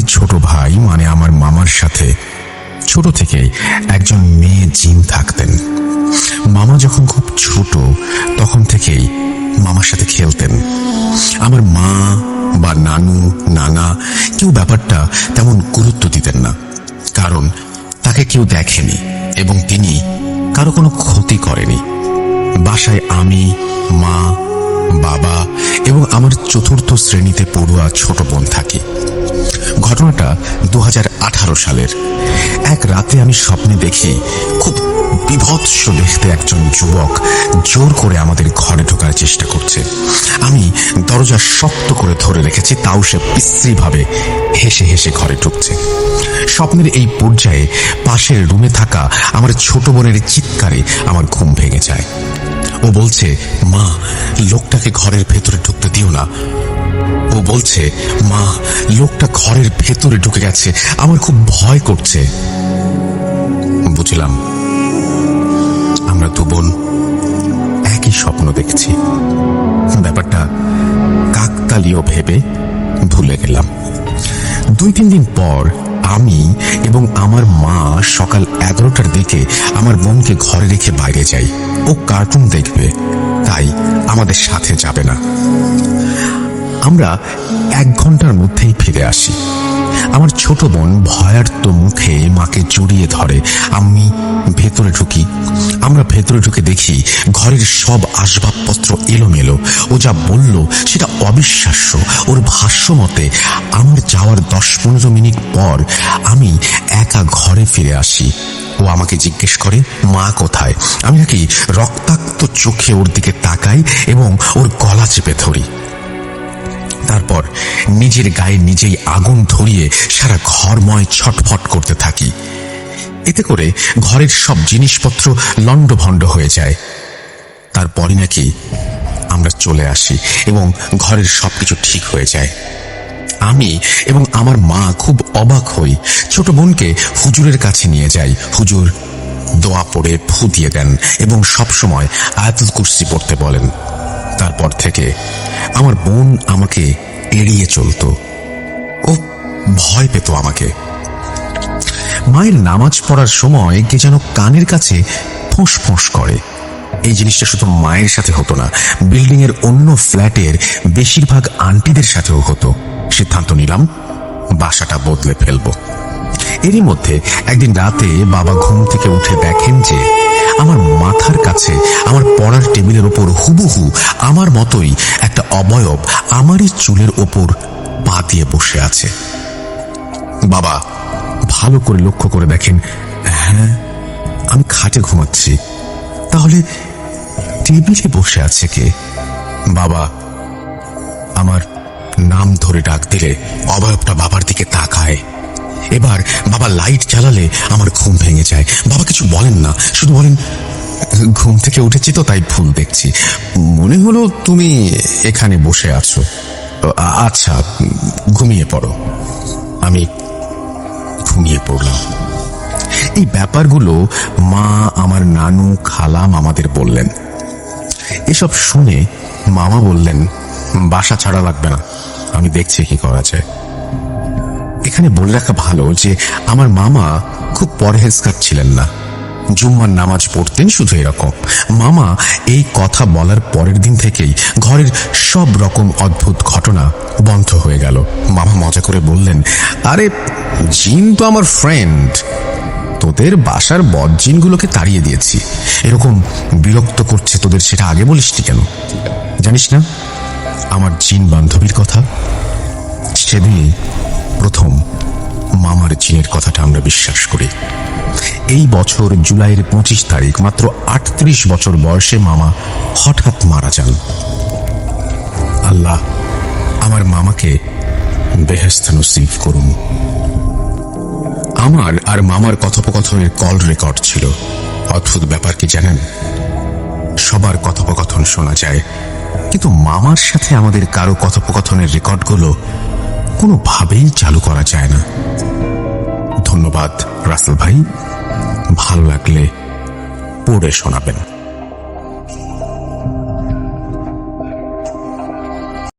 আমাদের ছোট ভাই মানে আমার মামার সাথে ছোট থেকেই একজন মেয়ে জিন থাকতেন। মামা যখন খুব ছোট তখন থেকেই মামার সাথে খেলতেন। আমার মা বা নানু নানা কেউ ব্যাপারটা তেমন গুরুত্ব দিতেন না, কারণ তাকে কেউ দেখেনি এবং তিনি কারো কোনো ক্ষতি করেনি। বাসায় আমি, মা, বাবা এবং আমার চতুর্থ শ্রেণীতে পড়ুয়া ছোট বোন থাকি। ঘটনাটা 2018 সালের। এক রাতে আমি স্বপ্নে দেখি খুব বিভৎস দেখতে একজন যুবক জোর করে আমাদের ঘরে ঢোকার চেষ্টা করছে। আমি দরজা শক্ত করে ধরে রেখেছি, তাও সে বিশ্রীভাবে হেসে হেসে ঘরে ঢুকছে। স্বপ্নের এই পর্যায়ে পাশের রুমে থাকা আমার ছোট বোনের চিৎকারে আমার ঘুম ভেঙে যায়। ও বলছে, মা, লোকটাকে ঘরের ভেতরে ঢুকতে দিও না। ও বলছে, মা, লোকটা ঘরের ভেতরে ঢুকে গেছে, আমার খুব ভয় করছে। বুঝলাম আমরা দু বোন একই স্বপ্ন দেখছি। ব্যাপারটা কাকতালীয় ভেবে ভুলে গেলাম। 2-3 দিন পর আমি এবং আমার মা সকাল 11টার দিকে আমার বোনকে ঘরে রেখে বাইরে যাই। ও কার্টুন দেখবে, তাই আমাদের সাথে যাবে না। আমরা 1 ঘন্টার মধ্যেই ফিরে আসি। আমার ছোট বোন ভয়ার্ত মুখে মাকে জড়িয়ে ধরে। আমি ভেতরে ঢুকি। আমরা ভেতরে ঢুকে দেখি ঘরের সব আসবাবপত্র এলোমেলো। ও যা বলল সেটা অবিশ্বাস্য। ওর ভাষ্য মতে আমার যাওয়ার 10-15 মিনিট পর আমি একা ঘরে ফিরে আসি। ও আমাকে জিজ্ঞেস করে, মা কোথায়? আমি নাকি রক্তাক্ত চোখে ওর দিকে তাকাই এবং ওর গলা চেপে ধরি। তারপর নিজের গায়ে নিজেই আগুন ধরিয়ে সারা ঘরময় ছটফট করতে থাকি। এতে করে ঘরের সব জিনিসপত্র লণ্ডভণ্ড হয়ে যায়। তারপরই নাকি আমরা চলে আসি এবং ঘরের সবকিছু ঠিক হয়ে যায়। আমি এবং আমার মা খুব অবাক হই। ছোট বোনকে হুজুরের কাছে নিয়ে যাই। হুজুর দোয়া পড়ে ফু দিয়ে দেন এবং সবসময় আয়াতুল কুরসি পড়তে বলেন। তারপর থেকে আমার বোন আমাকে এড়িয়ে চলত। ও ভয় পেত আমাকে। মায়ের নামাজ পড়ার সময় কে যেন কানের কাছে ফোঁস ফোঁস করে। এই জিনিসটা শুধু মায়ের সাথে হতো না, বিল্ডিং এর অন্য ফ্ল্যাটের বেশিরভাগ আন্টিদের সাথেও হতো। সিদ্ধান্ত নিলাম বাসাটা বদলে ফেলবো। এরই মধ্যে একদিন রাতে বাবা ঘুম থেকে উঠে দেখেন যে আমার মাথার কাছে আমার পড়ার টেবিলের ওপর হুবহু আমার মতোই একটা অবয়ব আমারই চুলের ওপর পা দিয়ে বসে আছে। বাবা ভালো করে লক্ষ্য করে দেখেন, হ্যাঁ, আমি খাটে ঘুমাচ্ছি, তাহলে টেবিলে বসে আছে কে? বাবা আমার নাম ধরে ডাক দিলে অবয়বটা বাবার দিকে তাকায়। এবার বাবা লাইট জ্বালালে আমার ঘুম ভেঙে যায়। বাবা কিছু বলেন না, শুধু বলেন, ঘুম থেকে উঠেছি তো তাই ভুল দেখছি, মনে হলো তুমি এখানে বসে আছো, আচ্ছা ঘুমিয়ে পড়ো। আমি ঘুমিয়ে পড়লাম। এই ব্যাপারগুলো মা, আমার নানু, খালা মামাদের বললেন। এসব শুনে মামা বললেন, বাসা ছাড়া লাগবে না, আমি দেখছি কি করা যায়। এখানে বলে রাখা ভালো যে আমার মামা খুব পরহেজগার ছিলেন না। জুম্মার নামাজ পড়তেন, শুধু এরকম। মামা এই কথা বলার পরের দিন থেকেই ঘরের সব রকম অদ্ভুত ঘটনা বন্ধ হয়ে গেল। মামা মজা করে বললেন, আরে জিন তো আমার ফ্রেন্ড, তোদের বাসার বদ জিনগুলোকে তাড়িয়ে দিয়েছি। এরকম বিরক্ত করছে তোদের, সেটা আগে বলিসনি কেন? জানিস না আমার জিন বান্ধবীর কথা? সেদিনই প্রথম মামার জিনের কথাটা আমরা বিশ্বাস করি। এই বছর জুলাইয়ের 25 তারিখ, মাত্র 38 বছর বয়সে মামা হঠাৎ মারা যান। আল্লাহ আমার মামাকে বেহেশত নসিব করুন। আমার আর মামার কথোপকথনের কল রেকর্ড ছিল। অদ্ভুত ব্যাপার কি জানেন, সবার কথোপকথন শোনা যায়, কিন্তু মামার সাথে আমাদের কারো কথোপকথনের রেকর্ডগুলো কোনোভাবেই চালু করা যায় না। ধন্যবাদ রাসেল ভাই, ভালো লাগলে পড়ে শোনাবেন।